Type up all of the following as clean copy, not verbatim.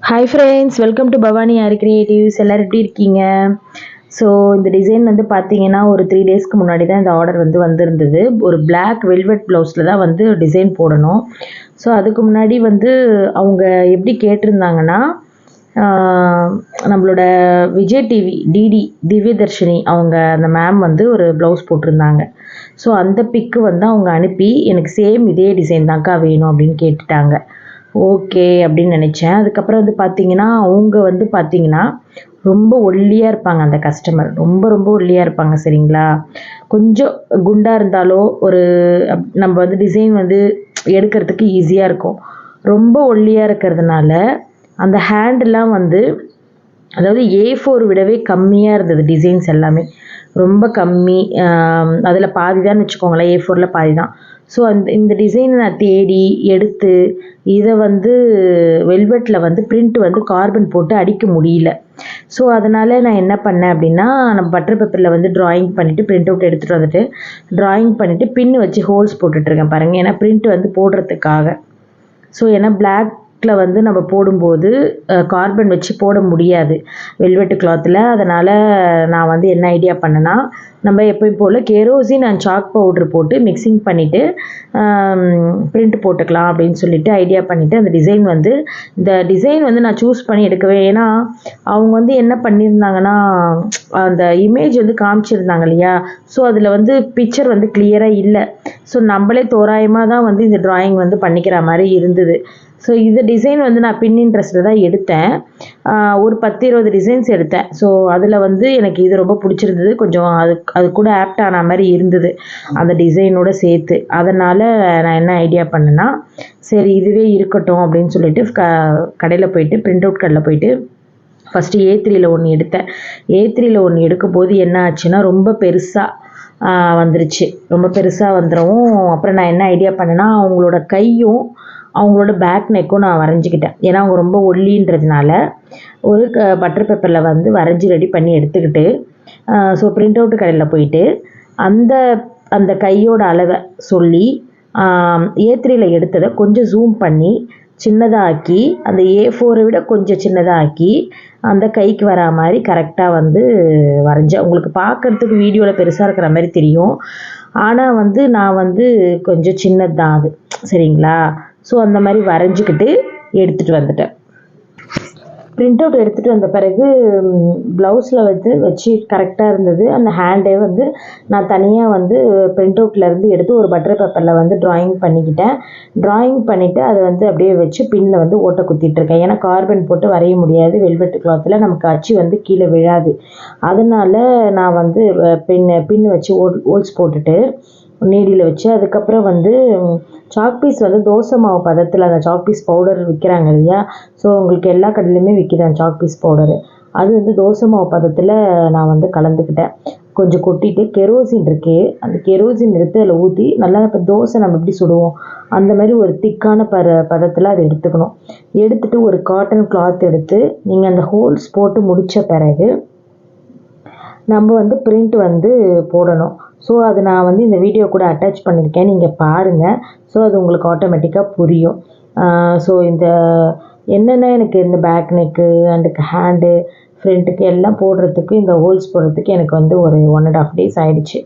Hi friends, welcome to Bhavani aari creatives. எல்லோரும் எப்படி இருக்கீங்க? ஸோ இந்த டிசைன் வந்து பார்த்தீங்கன்னா ஒரு 3 டேஸ்க்கு முன்னாடி தான் இந்த ஆர்டர் வந்து வந்திருந்தது. ஒரு பிளாக் வெல்வெட் ப்ளவுஸில் தான் வந்து டிசைன் போடணும். ஸோ அதுக்கு முன்னாடி வந்து அவங்க எப்படி கேட்டிருந்தாங்கன்னா, நம்மளோட விஜய் டிவி டிடி திவ்யதர்ஷினி அவங்க அந்த மேம் வந்து ஒரு ப்ளவுஸ் போட்டிருந்தாங்க. ஸோ அந்த பிக்கு வந்து அவங்க அனுப்பி எனக்கு சேம் இதே டிசைன் தான்க்கா வேணும் அப்படின்னு கேட்டுட்டாங்க. ஓகே அப்படின்னு நினச்சேன். அதுக்கப்புறம் வந்து பார்த்தீங்கன்னா அவங்க வந்து பார்த்தீங்கன்னா ரொம்ப ஒல்லியாக இருப்பாங்க. அந்த கஸ்டமர் ரொம்ப ரொம்ப ஒல்லியாக இருப்பாங்க, சரிங்களா? கொஞ்சம் குண்டாக இருந்தாலோ ஒரு நம்ம வந்து டிசைன் வந்து எடுக்கிறதுக்கு ஈஸியாக இருக்கும். ரொம்ப ஒல்லியாக இருக்கிறதுனால அந்த ஹேண்டெலாம் வந்து, அதாவது A4 விடவே கம்மியாக இருந்தது டிசைன்ஸ் எல்லாமே. ரொம்ப கம்மி. அதில் பாதி தான் வச்சுக்கோங்களேன், A4ல் பாதி தான். ஸோ இந்த டிசைனை நான் தேடி எடுத்து இதை வந்து வெல்வெட்டில் வந்து பிரிண்ட் வந்து கார்பன் போட்டு அடிக்க முடியல. ஸோ அதனால் நான் என்ன பண்ணேன் அப்படின்னா, நம்ம பட்டர் பேப்பரில் வந்து ட்ராயிங் பண்ணிவிட்டு பிரிண்ட் அவுட் எடுத்துகிட்டு வந்துட்டு ட்ராயிங் பண்ணிவிட்டு பின்னு வச்சு ஹோல்ஸ் போட்டுட்ருக்கேன் பாருங்கள். ஏன்னா பிரிண்ட் வந்து போடுறதுக்காக. ஸோ ஏன்னா பிளாக்கில் வந்து நம்ம போடும்போது கார்பன் வச்சு போட முடியாது வெல்வெட்டு கிளாத்தில். அதனால் நான் வந்து என்ன ஐடியா பண்ணேன்னா, நம்ம எப்பயும் போல் கெரோசின் அண்ட் சாக் பவுட்ரு போட்டு மிக்சிங் பண்ணிவிட்டு பிரிண்ட் போட்டுக்கலாம் அப்படின்னு சொல்லிட்டு ஐடியா பண்ணிவிட்டு அந்த டிசைன் வந்து நான் சூஸ் பண்ணி எடுக்கவே. ஏன்னா அவங்க வந்து என்ன பண்ணியிருந்தாங்கன்னா, அந்த இமேஜ் வந்து காமிச்சிருந்தாங்க இல்லையா? ஸோ அதில் வந்து பிக்சர் வந்து கிளியராக இல்லை. ஸோ நம்மளே தோராயமாக தான் வந்து இந்த ட்ராயிங் வந்து பண்ணிக்கிற மாதிரி இருந்தது. ஸோ இந்த டிசைன் வந்து நான் பின்னின்ட்ரெஸ்ட்டில் தான் எடுத்தேன். ஒரு 10-20 டிசைன்ஸ் எடுத்தேன். ஸோ அதில் வந்து எனக்கு இது ரொம்ப பிடிச்சிருந்தது. கொஞ்சம் அது கூட ஆப்ட் ஆன மாதிரி இருந்தது அந்த டிசைனோட சேர்த்து. அதனால் நான் என்ன ஐடியா பண்ணேன்னா, சரி இதுவே இருக்கட்டும் அப்படின்னு சொல்லிட்டு கடையில் போயிட்டு பிரிண்ட் அவுட் கடையில் போயிட்டு ஃபஸ்ட்டு A3யில் ஒன்று எடுத்தேன். A3யில் ஒன்று எடுக்கும்போது என்ன ஆச்சுன்னா, ரொம்ப பெருசாக வந்துருச்சு. ரொம்ப பெருசாக வந்துடவும் அப்புறம் நான் என்ன ஐடியா பண்ணேன்னா, அவங்களோட கையும் அவங்களோட பேக் நெக்கும் நான் வரைஞ்சிக்கிட்டேன். ஏன்னா அவங்க ரொம்ப ஒல்லின்றதுனால ஒரு பட்டர் பேப்பரில் வந்து வரைஞ்சி ரெடி பண்ணி எடுத்துக்கிட்டு, ஸோ பிரிண்ட் அவுட் கடையில் போயிட்டு அந்த கையோட அளவை சொல்லி A3யில் எடுத்ததை கொஞ்சம் ஜூம் பண்ணி சின்னதாக்கி, அந்த A4 விட கொஞ்சம் சின்னதாக்கி அந்த கைக்கு வரா மாதிரி கரெக்டாக வந்து வரைஞ்சேன். உங்களுக்கு பார்க்குறதுக்கு வீடியோவில் பெருசாக இருக்கிற மாதிரி தெரியும். ஆனால் வந்து நான் வந்து கொஞ்சம் சின்னது தான் அது, சரிங்களா? ஸோ அந்த மாதிரி வரைஞ்சிக்கிட்டு எடுத்துகிட்டு வந்துட்டேன். பிரிண்ட் அவுட் எடுத்துகிட்டு வந்த பிறகு ப்ளவுஸில் வச்சு கரெக்டாக இருந்தது. அந்த ஹேண்டே வந்து நான் தனியாக வந்து பிரிண்ட் அவுட்லேருந்து எடுத்து ஒரு பட்டர் பேப்பரில் வந்து ட்ராயிங் பண்ணிக்கிட்டேன். ட்ராயிங் பண்ணிவிட்டு அதை வந்து அப்படியே வச்சு பின்னில் வந்து ஓட்டை குத்திட்டுருக்கேன். ஏன்னா கார்பன் போட்டு வரைய முடியாது வெல்வெட் கிளாத்தில், நமக்கு அச்சு வந்து கீழே விழாது. அதனால் நான் வந்து பின்னு வச்சு ஹோல்ஸ் போட்டுட்டு நீடியில் வச்சு, அதுக்கப்புறம் வந்து சாக் பீஸ் வந்து தோசை மாவு பதத்தில் அந்த சாக் பீஸ் பவுடர் விற்கிறாங்க இல்லையா? ஸோ உங்களுக்கு எல்லா கடையிலையுமே விற்கிது அந்த சாக் பீஸ் பவுடரு. அது வந்து தோசை மாவு பதத்தில் நான் வந்து கலந்துக்கிட்டேன். கொஞ்சம் கொட்டிட்டு கெரோசின் இருக்கே, அந்த கெரோசின் எடுத்து அதில் ஊற்றி நல்லா, இப்போ தோசை நம்ம எப்படி சுடுவோம் அந்த மாதிரி ஒரு திக்கான பதத்தில் அதை எடுத்துக்கணும். எடுத்துகிட்டு ஒரு காட்டன் கிளாத் எடுத்து நீங்கள் அந்த ஹோல்ஸ் போட்டு முடித்த பிறகு நம்ம வந்து பிரிண்ட் வந்து போடணும். ஸோ அது நான் வந்து இந்த வீடியோ கூட அட்டாச் பண்ணியிருக்கேன், நீங்கள் பாருங்கள். ஸோ அது உங்களுக்கு ஆட்டோமேட்டிக்காக புரியும். ஸோ இந்த என்னென்ன எனக்கு இந்த பேக் நெக்கு அண்டு ஹேண்டு ஃப்ரண்ட்டுக்கு எல்லாம் போடுறதுக்கு, இந்த ஹோல்ஸ் போடுறதுக்கு எனக்கு வந்து ஒரு 1.5 days ஆகிடுச்சு.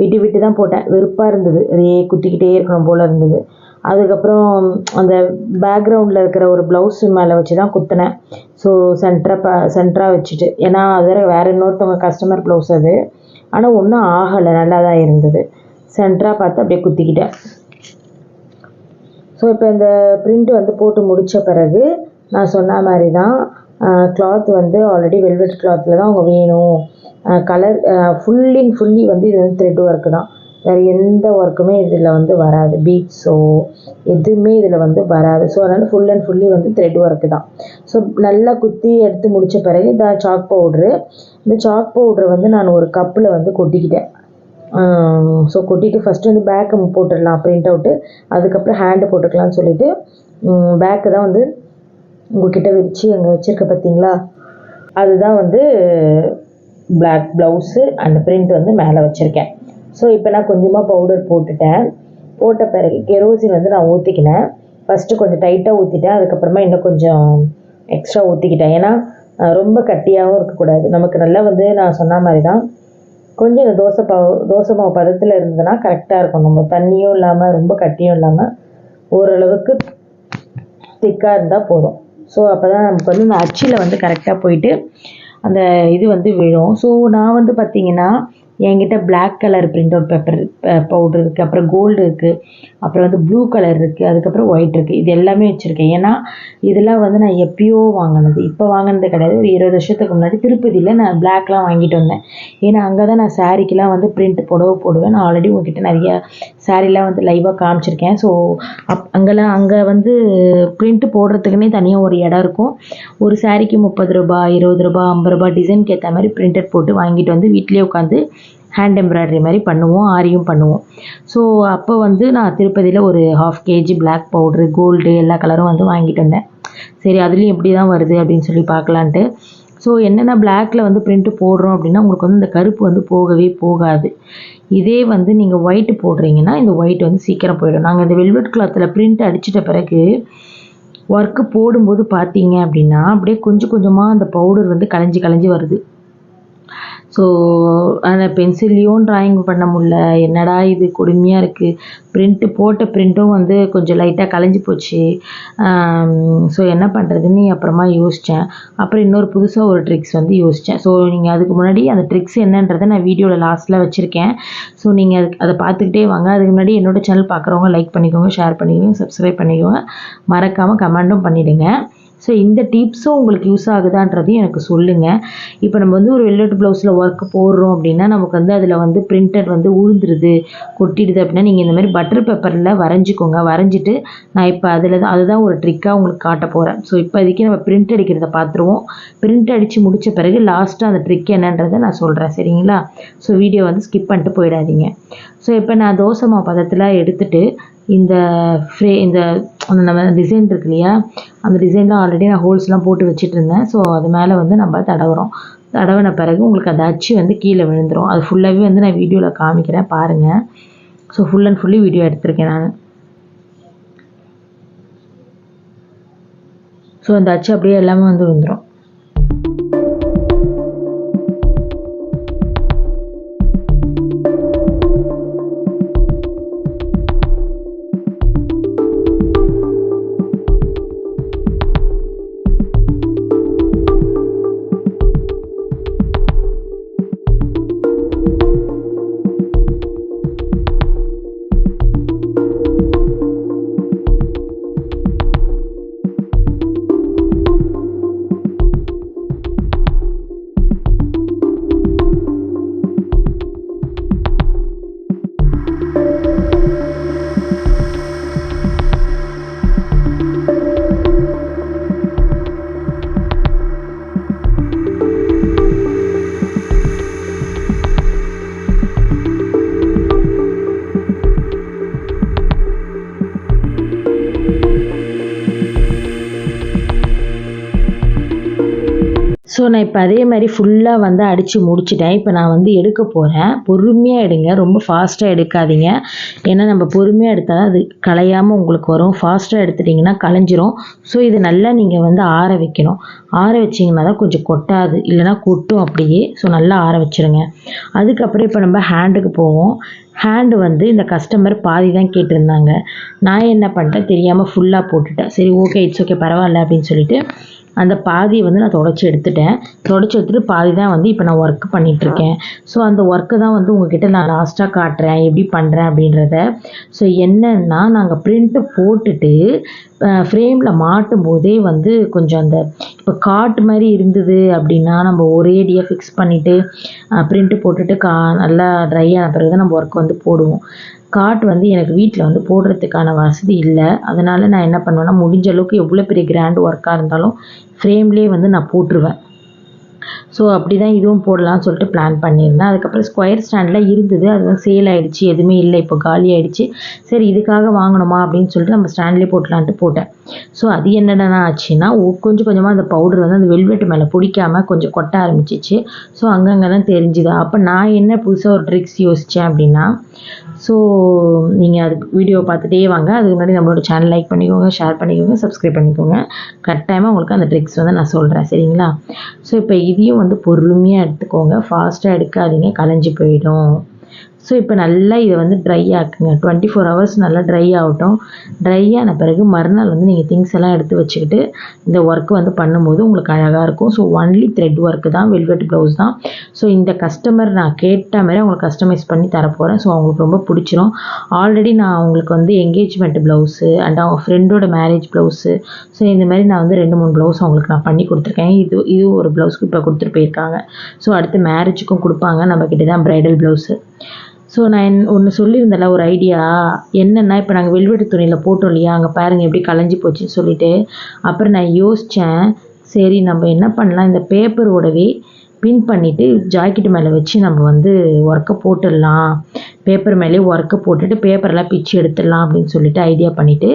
விட்டு தான் போட்டேன். வெறுப்பாக இருந்தது, அதையே குத்திக்கிட்டே இருக்கணும் போல் இருந்தது. அதுக்கப்புறம் அந்த பேக்ரவுண்டில் இருக்கிற ஒரு ப்ளவுஸு மேலே வச்சு தான் குத்தினேன். ஸோ சென்டராக வச்சுட்டு, ஏன்னா அது வேறு இன்னொருத்தவங்க கஸ்டமர் ப்ளவுஸ் அது. ஆனால் ஒன்றும் ஆகலை, நல்லா தான் இருந்தது. சென்டராக பார்த்து அப்படியே குத்திக்கிட்டேன். ஸோ இப்போ இந்த பிரிண்ட் வந்து போட்டு முடித்த பிறகு நான் சொன்ன மாதிரி தான் கிளாத் வந்து ஆல்ரெடி வெல்வெட் கிளாத்தில் தான் அவங்க வேணும். கலர் ஃபுல்லி வந்து இது வந்து த்ரெட் ஒர்க்கு தான், வேறு எந்த ஒர்க்குமே இதில் வந்து வராது. பீட்ஸோ எதுவுமே இதில் வந்து வராது. ஸோ அதனால் ஃபுல்லி வந்து த்ரெட் ஒர்க்கு தான். ஸோ நல்லா குத்தி எடுத்து முடித்த பிறகு இந்த சாக் பவுட்ரு வந்து நான் ஒரு கப்பில் வந்து கொட்டிக்கிட்டேன். ஸோ கொட்டிட்டு ஃபஸ்ட்டு வந்து பேக்கு போட்டுடலாம் பிரிண்ட் அவுட்டு, அதுக்கப்புறம் ஹேண்டு போட்டுக்கலாம்னு சொல்லிவிட்டு பேக்கு தான் வந்து உங்கள்கிட்ட விரித்து அங்கே வச்சுருக்க பார்த்தீங்களா, அதுதான் வந்து பிளாக் ப்ளவுஸு அந்த பிரிண்ட் வந்து மேலே வச்சுருக்கேன். ஸோ இப்போ நான் கொஞ்சமாக பவுடர் போட்ட பிறகு கெரோசின் வந்து நான் ஊற்றிக்கினேன். ஃபஸ்ட்டு கொஞ்சம் டைட்டாக ஊற்றிட்டேன். அதுக்கப்புறமா இன்னும் கொஞ்சம் எக்ஸ்ட்ரா ஊற்றிக்கிட்டேன். ஏன்னா ரொம்ப கட்டியாகவும் இருக்கக்கூடாது. நமக்கு நல்லா வந்து நான் சொன்ன மாதிரி தான் கொஞ்சம் இந்த தோசை மாவு பதத்தில் இருந்ததுன்னா கரெக்டாக இருக்கும். நம்ம தண்ணியும் இல்லாமல் ரொம்ப கட்டியும் இல்லாமல் ஓரளவுக்கு திக்காக இருந்தால் போதும். ஸோ அப்போ தான் நமக்கு வந்து இந்த அச்சில் வந்து கரெக்டாக போயிட்டு அந்த இது வந்து விழும். ஸோ நான் வந்து பார்த்திங்கன்னா என்கிட்ட black colour print out paper powder இருக்குது, அப்புறம் கோல்டு இருக்குது, அப்புறம் வந்து ப்ளூ கலர் இருக்குது, அதுக்கப்புறம் ஒயிட் இருக்குது. இது எல்லாமே வச்சுருக்கேன். ஏன்னா இதெல்லாம் வந்து நான் எப்பயோ வாங்கினது, இப்போ வாங்கினது கிடையாது. ஒரு 20 வருஷத்துக்கு முன்னாடி திருப்பதியில் நான் பிளாக்லாம் வாங்கிட்டு வந்தேன். ஏன்னா அங்கே தான் நான் சாரீக்கெலாம் வந்து பிரிண்ட் போடுவேன். நான் ஆல்ரெடி உங்ககிட்ட நிறைய சாரீலாம் வந்து லைவாக காமிச்சிருக்கேன். ஸோ அங்கே வந்து பிரிண்ட் போடுறதுக்குன்னே தனியாக ஒரு இடம் இருக்கும். ஒரு சாரீக்கு 30 ரூபாய், 20 ரூபாய், 50 ரூபாய் டிசைனுக்கு ஏற்ற மாதிரி பிரிண்டட் போட்டு வாங்கிட்டு வந்து வீட்டிலே உட்காந்து ஹேண்ட் எம்ப்ராய்டரி மாதிரி பண்ணுவோம், ஆரியும் பண்ணுவோம். ஸோ அப்போ வந்து நான் திருப்பதியில் ஒரு 1/2 kg பிளாக் பவுட்ரு, கோல்டு எல்லா கலரும் வந்து வாங்கிட்டு வந்தேன். சரி அதுலேயும் எப்படி தான் வருது அப்படின்னு சொல்லி பார்க்கலான்ட்டு. ஸோ என்னென்ன பிளாக்கில் வந்து பிரிண்ட்டு போடுறோம் அப்படின்னா உங்களுக்கு வந்து இந்த கருப்பு வந்து போகவே போகாது. இதே வந்து நீங்கள் ஒயிட்டு போடுறீங்கன்னா இந்த ஒயிட் வந்து சீக்கிரம் போயிடும். நாங்கள் இந்த வெல்வெட் கிளாத்தில் பிரிண்ட் அடிச்சிட்ட பிறகு ஒர்க்கு போடும்போது பார்த்தீங்க அப்படின்னா அப்படியே கொஞ்சம் கொஞ்சமாக அந்த பவுடர் வந்து கலைஞ்சி வருது. ஸோ அந்த பென்சில்லையும் ட்ராயிங் பண்ண முடியல. என்னடா இது கொடுமையாக இருக்குது. பிரிண்ட்டு போட்ட பிரிண்ட்டும் வந்து கொஞ்சம் லைட்டாக கலைஞ்சி போச்சு. ஸோ என்ன பண்ணுறதுன்னு அப்புறமா யோசித்தேன். அப்புறம் இன்னொரு புதுசாக ஒரு ட்ரிக்ஸ் வந்து யோசித்தேன். ஸோ நீங்கள் அதுக்கு முன்னாடி அந்த ட்ரிக்ஸ் என்னன்றதை நான் வீடியோவில் லாஸ்ட்டில் வச்சுருக்கேன். ஸோ நீங்கள் அதை பார்த்துக்கிட்டே வாங்க. அதுக்கு முன்னாடி என்னோடய சேனல் பார்க்குறவங்க லைக் பண்ணிக்கோங்க, ஷேர் பண்ணிக்கோங்க, சப்ஸ்கிரைப் பண்ணிக்கோங்க, மறக்காமல் கமெண்ட்டும் பண்ணிவிடுங்க. ஸோ இந்த டிப்ஸும் உங்களுக்கு யூஸ் ஆகுதான்றதையும் எனக்கு சொல்லுங்கள். இப்போ நம்ம வந்து ஒரு வெல்வெட் ப்ளவுஸில் ஒர்க் போடுறோம் அப்படின்னா நமக்கு வந்து அதில் வந்து பிரிண்டட் வந்து உழுந்துருது, கொட்டிடுது அப்படின்னா நீங்கள் இந்த மாதிரி பட்டர் பேப்பரில் வரைஞ்சிக்கோங்க. வரைஞ்சிட்டு நான் இப்போ அதுதான் ஒரு ட்ரிக்காக உங்களுக்கு காட்ட போகிறேன். ஸோ இப்போதைக்கு நம்ம பிரிண்ட் அடிக்கிறத பார்த்துருவோம். பிரிண்ட் அடித்து முடித்த பிறகு லாஸ்ட்டாக அந்த ட்ரிக் என்னன்றதை நான் சொல்கிறேன், சரிங்களா? ஸோ வீடியோ வந்து ஸ்கிப் பண்ணிட்டு போயிடாதீங்க. ஸோ இப்போ நான் தோசை மாவு பதத்தில் எடுத்துகிட்டு இந்த அந்த நம்ம டிசைன் இருக்கு இல்லையா, அந்த டிசைனில் ஆல்ரெடி நான் ஹோல்ஸ்லாம் போட்டு வச்சுட்டு இருந்தேன். ஸோ அது மேலே வந்து நம்ம தடவின பிறகு உங்களுக்கு அந்த அச்சு வந்து கீழே விழுந்துடும். அது ஃபுல்லாகவே வந்து நான் வீடியோவில் காமிக்கிறேன் பாருங்கள். So full and fully video எடுத்திருக்கேன் நான். ஸோ அந்த அச்சு அப்படியே எல்லாமே வந்து விழுந்துடும். ஸோ நான் இப்போ அதே மாதிரி ஃபுல்லாக வந்து அடித்து முடிச்சிட்டேன். இப்போ நான் வந்து எடுக்க போகிறேன். பொறுமையாக எடுங்க, ரொம்ப ஃபாஸ்ட்டாக எடுக்காதீங்க. ஏன்னா நம்ம பொறுமையாக எடுத்தால் தான் அது கலையாமல் உங்களுக்கு வரும். ஃபாஸ்ட்டாக எடுத்துட்டிங்கன்னா கலைஞ்சிரும். ஸோ இது நல்லா நீங்கள் வந்து ஆற வைக்கணும். ஆற வச்சிங்கன்னா தான் கொஞ்சம் கொட்டாது, இல்லைனா கொட்டும் அப்படியே. ஸோ நல்லா ஆற வச்சுருங்க. அதுக்கப்புறம் இப்போ நம்ம ஹேண்டுக்கு போவோம். ஹேண்டு வந்து இந்த கஸ்டமர் பாதி தான் கேட்டிருந்தாங்க. நான் என்ன பண்ணிட்டேன், தெரியாமல் ஃபுல்லாக போட்டுட்டேன். சரி ஓகே, இட்ஸ் ஓகே, பரவாயில்ல அப்படின்னு சொல்லிட்டு அந்த பாதியை வந்து நான் தொடச்சி எடுத்துட்டு பாதி தான் வந்து இப்போ நான் ஒர்க் பண்ணிகிட்ருக்கேன். ஸோ அந்த ஒர்க்கு தான் வந்து உங்ககிட்ட நான் லாஸ்ட்டாக காட்டுறேன் எப்படி பண்ணுறேன் அப்படின்றத. ஸோ என்னன்னா நாங்கள் பிரிண்ட்டு போட்டுட்டு ஃப்ரேமில் மாட்டும் போதே வந்து கொஞ்சம் அந்த இப்போ காட்டு மாதிரி இருந்தது அப்படின்னா நம்ம ஒரேடியாக ஃபிக்ஸ் பண்ணிவிட்டு பிரிண்ட்டு போட்டுட்டு நல்லா ட்ரை ஆன பிறகு தான் நம்ம ஒர்க் வந்து போடுவோம். காட் வந்து எனக்கு வீட்டில் வந்து போடுறதுக்கான வசதி இல்லை. அதனால் நான் என்ன பண்ணுவேன்னா முடிஞ்ச அளவுக்கு எவ்வளோ பெரிய கிராண்ட் ஒர்க்காக இருந்தாலும் ஃப்ரேம்லேயே வந்து நான் போட்டுருவேன். ஸோ அப்படி தான் இதுவும் போடலாம்னு சொல்லிட்டு பிளான் பண்ணியிருந்தேன். அதுக்கப்புறம் ஸ்கொயர் ஸ்டாண்டில் இருந்தது, அது வந்து சேல் ஆகிடுச்சு, எதுவுமே இல்லை, இப்போ காலி ஆகிடுச்சு. சரி இதுக்காக வாங்கணுமா அப்படின்னு சொல்லிட்டு நம்ம ஸ்டாண்ட்லேயே போட்டலான்ட்டு போட்டேன். ஸோ அது என்னென்னா ஆச்சுன்னா கொஞ்சம் கொஞ்சமாக அந்த பவுடர் வந்து அந்த வெல்வெட் மேலே பிடிக்காமல் கொஞ்சம் கொட்ட ஆரம்பிச்சிச்சு. ஸோ அங்கங்கே தான் தெரிஞ்சுது. அப்போ நான் என்ன புதுசாக ஒரு ட்ரிக்ஸ் யோசித்தேன் அப்படின்னா, ஸோ நீங்கள் அதுக்கு வீடியோ பார்த்துட்டே வாங்க. அதுக்கு முன்னாடி நம்மளோட சேனல் லைக் பண்ணிக்கோங்க, ஷேர் பண்ணிக்கோங்க, சப்ஸ்கிரைப் பண்ணிக்கோங்க. கட்டாயமாக உங்களுக்கு அந்த ட்ரிக்ஸ் வந்து நான் சொல்கிறேன், சரிங்களா? ஸோ இப்போ இதையும் வந்து பொறுமையாக எடுத்துக்கோங்க, ஃபாஸ்ட்டாக எடுக்காதீங்க, கலைஞ்சி போயிடும். ஸோ இப்போ நல்லா இதை வந்து ட்ரை ஆக்குங்க. 24 ஹவர்ஸ் நல்லா ட்ரை ஆகட்டும். ட்ரை ஆன பிறகு மறுநாள் வந்து நீங்கள் திங்ஸ் எல்லாம் எடுத்து வச்சுக்கிட்டு இந்த ஒர்க் வந்து பண்ணும்போது உங்களுக்கு அழகாக இருக்கும். ஸோ ஒன்லி த்ரெட் ஒர்க்கு தான், வெல்வெட் ப்ளவுஸ் தான். ஸோ இந்த கஸ்டமர் நான் கேட்ட மாதிரி அவங்களுக்கு கஸ்டமைஸ் பண்ணி தரப்போகிறேன். ஸோ அவங்களுக்கு ரொம்ப பிடிச்சிரும். ஆல்ரெடி நான் அவங்களுக்கு வந்து என்கேஜ்மெண்ட் ப்ளவுஸு அண்ட் அவங்க ஃப்ரெண்டோட மேரேஜ் ப்ளவுஸு, ஸோ இந்த மாதிரி நான் வந்து 2-3 ப்ளவுஸ் அவங்களுக்கு நான் பண்ணி கொடுத்துருக்கேன். இது ஒரு ப்ளவுஸ்க்கு இப்போ கொடுத்துட்டு போயிருக்காங்க. ஸோ அடுத்து மேரேஜுக்கும் கொடுப்பாங்க, நம்மக்கிட்ட தான் ப்ரைடல் ப்ளவுஸு. ஸோ நான் ஒன்று சொல்லியிருந்தேன்ல ஒரு ஐடியா என்னென்னா, இப்போ நாங்கள் வெல்வெட்டு துணியில் போட்டோம் இல்லையா, அங்கே பாருங்கள் எப்படி கலைஞ்சி போச்சுன்னு சொல்லிட்டு. அப்புறம் நான் யோசித்தேன், சரி நம்ம என்ன பண்ணலாம், இந்த பேப்பரோடவே பின் பண்ணிவிட்டு ஜாக்கெட்டு மேலே வச்சு நம்ம வந்து ஒர்க்கை போட்டுடலாம். பேப்பர் மேலேயே ஒர்க்கை போட்டுட்டு பேப்பரெல்லாம் பிச்சு எடுத்துடலாம் அப்படின்னு சொல்லிட்டு ஐடியா பண்ணிவிட்டு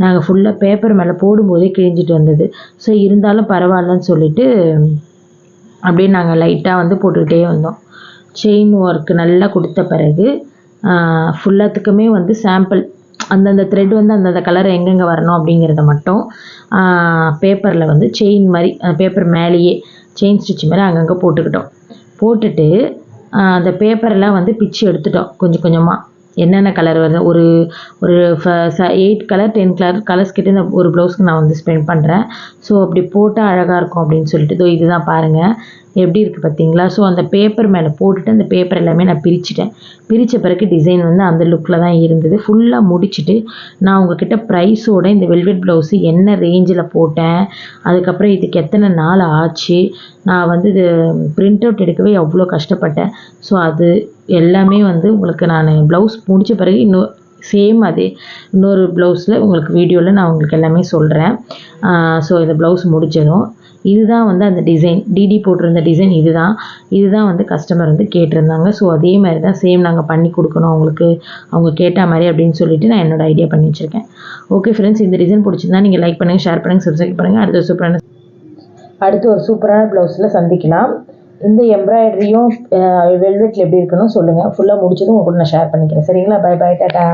நாங்கள் ஃபுல்லாக பேப்பர் மேலே போடும்போதே கிழிஞ்சிட்டு வந்தது. ஸோ இருந்தாலும் பரவாயில்லன்னு சொல்லிவிட்டு அப்படியே நாங்கள் லைட்டாக வந்து போட்டுக்கிட்டே வந்தோம். செயின் ஒர்க்கு நல்லா கொடுத்த பிறகு ஃபுல்லாத்துக்குமே வந்து சாம்பிள் அந்தந்த த்ரெட் வந்து அந்தந்த கலர் எங்கெங்கே வரணும் அப்படிங்கிறத மட்டும் பேப்பரில் வந்து செயின் மாதிரி பேப்பர் மேலேயே செயின் ஸ்டிச் மாதிரி அங்கங்கே போட்டுட்டு அந்த பேப்பரெல்லாம் வந்து பிச்சு எடுத்துட்டோம் கொஞ்சம் கொஞ்சமாக. என்னென்ன கலர் வருது, ஒரு 8 கலர் 10 கலர்ஸ் கிட்ட இந்த ஒரு ப்ளவுஸ்க்கு நான் வந்து ஸ்பெண்ட் பண்ணுறேன். ஸோ அப்படி போட்டால் அழகாக இருக்கும் அப்படின்னு சொல்லிட்டு இதுதான் பாருங்கள் எப்படி இருக்குது பார்த்தீங்களா? ஸோ அந்த பேப்பர் மேலே போட்டுட்டு அந்த பேப்பர் எல்லாமே நான் பிரித்த பிறகு டிசைன் வந்து அந்த லுக்கில் தான் இருந்தது. ஃபுல்லாக முடிச்சுட்டு நான் உங்ககிட்ட ப்ரைஸோட இந்த வெல்வெட் ப்ளவுஸு என்ன ரேஞ்சில் போட்டேன், அதுக்கப்புறம் இதுக்கு எத்தனை நாள் ஆச்சு, நான் வந்து இது பிரிண்ட் அவுட் எடுக்கவே எவ்வளோ கஷ்டப்பட்டேன். ஸோ அது எல்லாமே வந்து உங்களுக்கு நான் ப்ளவுஸ் முடித்த பிறகு அதே இன்னொரு ப்ளவுஸில் உங்களுக்கு வீடியோவில் நான் உங்களுக்கு எல்லாமே சொல்கிறேன். ஸோ இந்த ப்ளவுஸ் முடித்ததும் இதுதான் வந்து அந்த டிசைன் டிடி போட்டிருந்த டிசைன் இதுதான் வந்து கஸ்டமர் வந்து கேட்டிருந்தாங்க. ஸோ அதே மாதிரி தான் சேம் நாங்கள் பண்ணி கொடுக்கணும் அவங்களுக்கு, அவங்க கேட்ட மாதிரி அப்படின்னு சொல்லிட்டு நான் என்னோடய ஐடியா பண்ணி வச்சுருக்கேன். ஓகே ஃப்ரெண்ட்ஸ், இந்த டிசைன் பிடிச்சிருந்தா நீங்கள் லைக் பண்ணுங்கள், ஷேர் பண்ணுங்கள், சப்ஸ்கிரைப் பண்ணுங்கள். அடுத்து ஒரு சூப்பரான ப்ளவுஸில் சந்திக்கலாம். இந்த எம்ப்ராய்டரியும் வெல்வெட்டில் எப்படி இருக்குன்னு சொல்லுங்கள். ஃபுல்லாக முடிச்சதும் உங்க கூட நான் ஷேர் பண்ணிக்கிறேன், சரிங்களா? Bye bye, Tata.